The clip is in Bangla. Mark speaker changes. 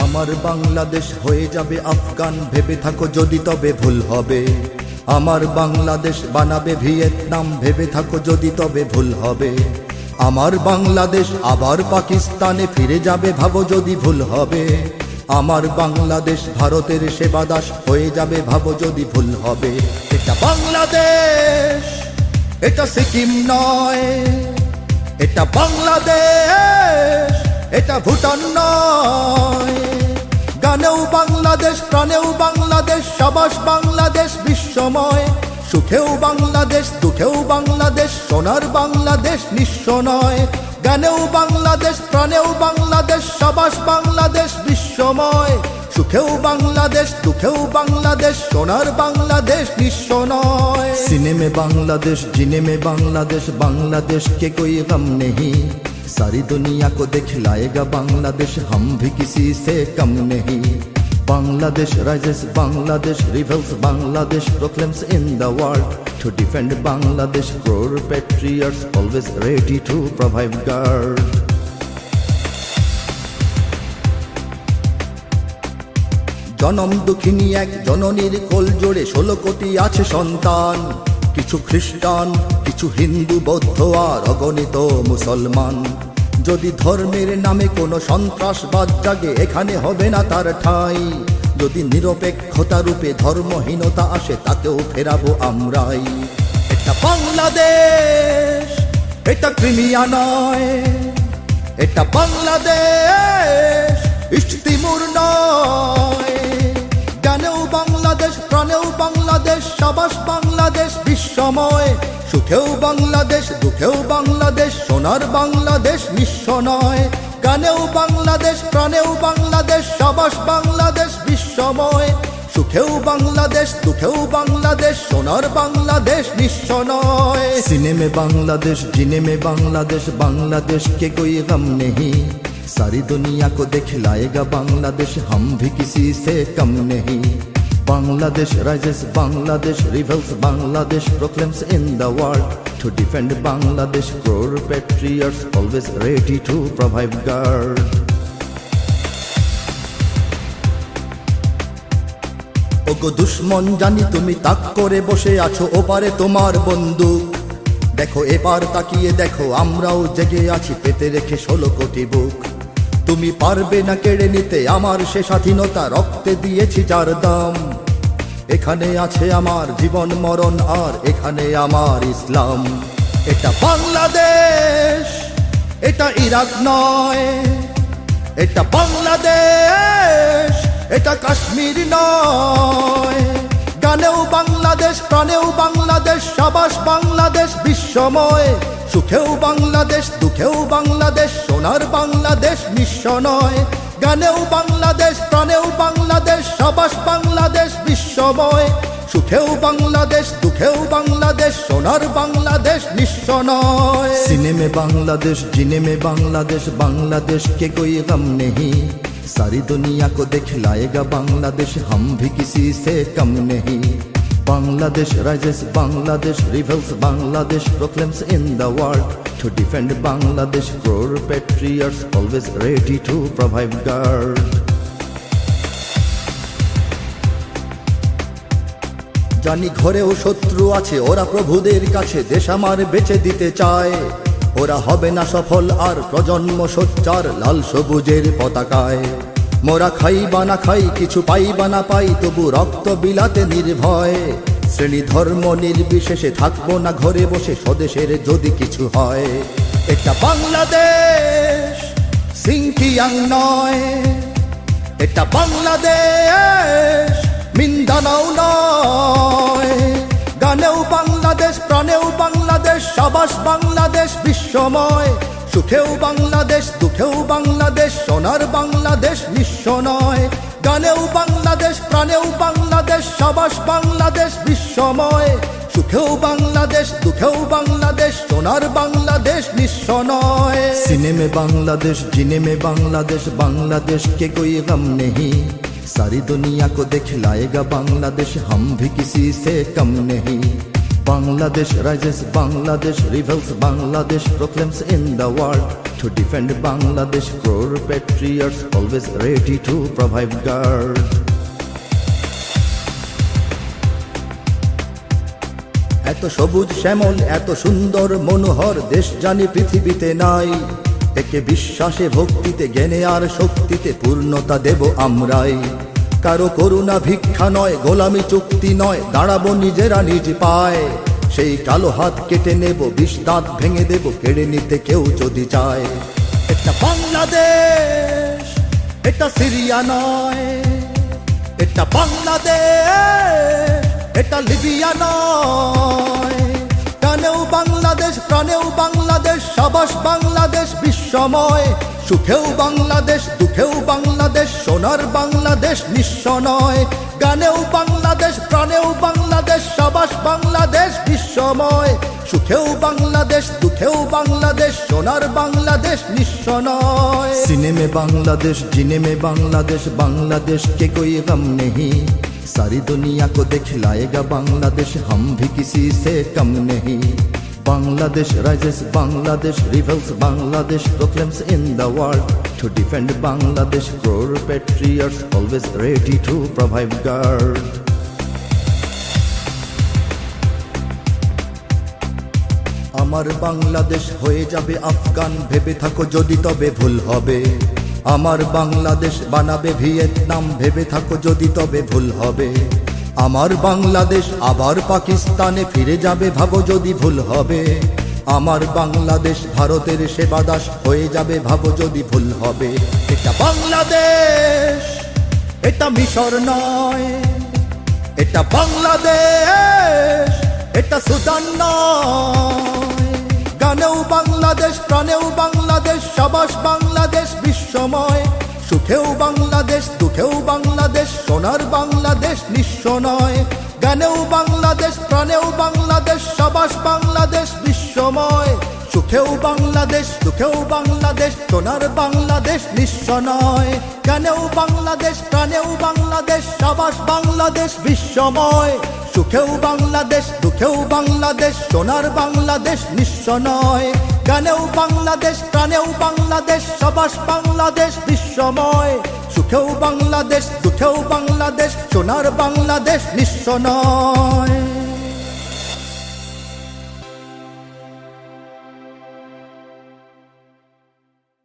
Speaker 1: আমার বাংলাদেশ হয়ে যাবে আফগান, ভেবে থাকো যদি তবে ভুল হবে। আমার বাংলাদেশ বানাবে ভিয়েতনাম, ভেবে থাকো যদি তবে ভুল হবে। আমার বাংলাদেশ আবার পাকিস্তানে ফিরে যাবে, ভাবো যদি ভুল হবে। আমার বাংলাদেশ ভারতের সেবাদাস হয়ে যাবে, ভাবো যদি ভুল হবে। এটা বাংলাদেশ, এটা সিকিম নয়। এটা বাংলাদেশ, এটা ভুটান নয়। গানেও বাংলাদেশ, প্রাণেও বাংলাদেশ, সাবাস বাংলাদেশ বিশ্বময়। সুখেও বাংলাদেশ, দুঃখেও বাংলাদেশ, সোনার বাংলাদেশ নিঃস্ব নয়। গানেও বাংলাদেশ, প্রাণেও বাংলাদেশ, সাবাস বাংলাদেশ বিশ্বময়। সুখেও বাংলাদেশ, দুঃখেও বাংলাদেশ, সোনার বাংলাদেশ নিঃস্ব নয়। सीने में बांग्लादेश, जीने में बांग्लादेश, बांग्लादेश के कोई गम नहीं। सारी दुनिया को दिखलाएगा बांग्लादेश, हम भी किसी से कम नहीं। Bangladesh rises, Bangladesh rebels, Bangladesh proclaims in the world. To defend Bangladesh, crore patriots always ready to provide guard. জনম দুঃখিনী এক জননীর কোল জোড়ে 16 কোটি আছে সন্তান। কিছু খ্রিস্টান, কিছু হিন্দু, বৌদ্ধ আর অগণিত মুসলমান। যদি ধর্মের নামে কোনো সন্ত্রাসবাদ জাগে, এখানে হবে না তার ঠাঁই। যদি নিরপেক্ষতা রূপে ধর্মহীনতা আসে, তাকেও ফেরাবো আমরাই। এটা বাংলাদেশ, এটা ক্রিমিয়া নয়। এটা বাংলাদেশ, ইস্তিমুর নয়। গানেও বাংলাদেশ, প্রাণেও বাংলাদেশ, সাবাস বাংলাদেশ বিশ্বময়। সুখেও বাংলাদেশ, দুঃখেও বাংলাদেশ, সোনার বাংলাদেশ নিঃস্ব নয়। গানেও বাংলাদেশ, প্রাণেও বাংলাদেশ, সাবাস বাংলাদেশ বিশ্বময়। সুখেও বাংলাদেশ, দুঃখেও বাংলাদেশ, সোনার বাংলাদেশ নিঃস্ব নয়। सीने में बांग्लादेश, जीने में बांग्लादेश, बांग्लादेश के कोई गम नहीं। सारी दुनिया को दिखलाएगा बांग्लादेश, हम भी किसी से कम नहीं। Bangladesh rises, Bangladesh rebels, Bangladesh proclaims in the world. To defend Bangladesh, crore patriots always ready to provide guard. ওগো দুশ্মন, জানি তুমি তাক করে বসে আছো ওপারে তোমার বন্দুক। দেখো এবার তাকিয়ে দেখো, আমরাও জেগে আছি পেতে রেখে 16 কোটি বুক। তুমি পারবে না কেড়ে নিতে আমার সে স্বাধীনতা, রক্তে দিয়েছি যার দাম। এখানে আছে আমার জীবন মরণ, আর এখানে আমার ইসলাম। এটা বাংলাদেশ, এটা ইরাক নয়। এটা বাংলাদেশ, এটা কাশ্মীর নয়। গানেও বাংলাদেশ, প্রাণেও বাংলাদেশ, সাবাস বাংলাদেশ বিশ্বময়। সুখেও বাংলাদেশ, দুঃখেও বাংলাদেশ, সোনার বাংলাদেশ নিঃস্ব নয়। গানেও বাংলাদেশ, প্রাণেও বাংলাদেশ, সাবাস বাংলাদেশ বিশ্বময়। সুখেও বাংলাদেশ, দুঃখেও বাংলাদেশ, সোনার বাংলাদেশ নিঃস্ব নয়। सीने में बांग्लादेश, जीने में बांग्लादेश, बांग्लादेश के कोई गम नहीं। सारी दुनिया को दिखलाएगा बांग्लादेश, हम भी किसी से कम नहीं। Bangladesh rises, Bangladesh rebels, Bangladesh proclaims in the world. To defend Bangladesh, crore patriots always ready to provide guard. জানি ঘরেও শত্রু আছে, ওরা প্রভুদের কাছে দেশ আমার বেচে দিতে চায়। ওরা হবে না সফল আর প্রজন্ম সোচ্চার লাল সবুজের পতাকায়। মোরা খাই বা না খাই, কিছু পাই বা না পাই, তবু রক্ত বিলাতে নির্ভয়। শ্রেণী ধর্ম নির্বিশেষে থাকবো না ঘরে বসে, স্বদেশের যদি কিছু হয়। এটা বাংলাদেশ, সিংকিয়াং নয়। এটা বাংলাদেশ, মিন্দানাও নয়। গানেও বাংলাদেশ, প্রাণেও বাংলাদেশ, সাবাস বাংলাদেশ বিশ্বময়। সুখেও বাংলাদেশ, দুঃখেও বাংলাদেশ, সোনার বাংলাদেশ নিঃস্ব নয়। গানেও বাংলাদেশ, প্রাণেও বাংলাদেশ, সাবাস বাংলাদেশ বিশ্বময়। সুখেও বাংলাদেশ, দুঃখেও বাংলাদেশ, সোনার বাংলাদেশ নিঃস্ব নয়। सीने में बांग्लादेश, जीने में बांग्लादेश, बांग्लादेश के कोई गम नहीं। सारी दुनिया को दिखलाएगा बांग्लादेश, हम भी किसी से कम नहीं। Bangladesh rises, Bangladesh rebels, Bangladesh proclaims in the world. To defend Bangladesh, crore patriots always ready to provide guard. এত সবুজ শ্যামল, এত সুন্দর মনোহর দেশ জানি পৃথিবীতে নাই। একে বিশ্বাসে ভক্তিতে জ্ঞানে আর শক্তিতে পূর্ণতা দেব আমরাই। কারো করুণা ভিক্ষা নয়, গোলামি চুক্তি নয়, দাঁড়াবো নিজেরা নিজ পায়। সেই কালো হাত কেটে নেব, বিষ দাঁত ভেঙে দেব, কেড়ে নিতে কেউ যদি চায়। এটা বাংলাদেশ, এটা সিরিয়া নয়। এটা বাংলাদেশ, এটা লিবিয়া নয়। কানেও বাংলাদেশ, প্রাণেও বাংলাদেশ, সাবাস বাংলাদেশ বিশ্বময়। সুখেও বাংলাদেশ, দুঃখেও বাংলাদেশ, সোনার বাংলাদেশ নিঃস্ব নয়। গানেও বাংলাদেশ, প্রাণেও বাংলাদেশ, সাবাস বাংলাদেশ বিশ্বময়। সুখেও বাংলাদেশ, দুঃখেও বাংলাদেশ, সোনার বাংলাদেশ নিঃস্ব নয়। सीने में बांग्लादेश, जीने में बांग्लादेश, बांग्लादेश के कोई गम नहीं। सारी दुनिया को दिखलाएगा बांग्लादेश, हम भी किसी से कम नहीं। Bangladesh rises, Bangladesh rebels, Bangladesh proclaims in the world. To defend Bangladesh, crore patriots always ready to provide guard. আমার বাংলাদেশ হয়ে যাবে আফগান, ভেবে থাকো যদি তবে ভুল হবে। আমার বাংলাদেশ বানাবে ভিয়েতনাম, ভেবে থাকো যদি তবে ভুল হবে। আমার বাংলাদেশ আবার পাকিস্তানে ফিরে যাবে, ভাবো যদি ভুল হবে। আমার বাংলাদেশ ভারতের সেবাদাস হয়ে যাবে, ভাবো যদি ভুল হবে। এটা বাংলাদেশ, এটা মিশর নয়। এটা বাংলাদেশ, এটা সুদান নয়। গানেও বাংলাদেশ, প্রাণেও বাংলাদেশ, সাবাস বাংলাদেশ বিশ্বময়। সুখেও বাংলাদেশ, দুঃখেও বাংলাদেশ, সোনার বাংলাদেশ নিঃস্ব নয়। গানেও বাংলাদেশ, প্রাণেও বাংলাদেশ, সাবাস বাংলাদেশ বিশ্বময়। সুখেও বাংলাদেশ, দুঃখেও বাংলাদেশ, সোনার বাংলাদেশ নিঃস্ব নয়। গানেও বাংলাদেশ, প্রাণেও বাংলাদেশ, সাবাস বাংলাদেশ বিশ্বময়। সুখেও বাংলাদেশ, দুঃখেও বাংলাদেশ, সোনার বাংলাদেশ নিঃস্ব নয়। গানেও বাংলাদেশ, প্রাণেও বাংলাদেশ, সাবাস বাংলাদেশ বিশ্বময়। সুখেও বাংলাদেশ, দুঃখেও বাংলাদেশ, সোনার বাংলাদেশ নিঃস্ব নয়।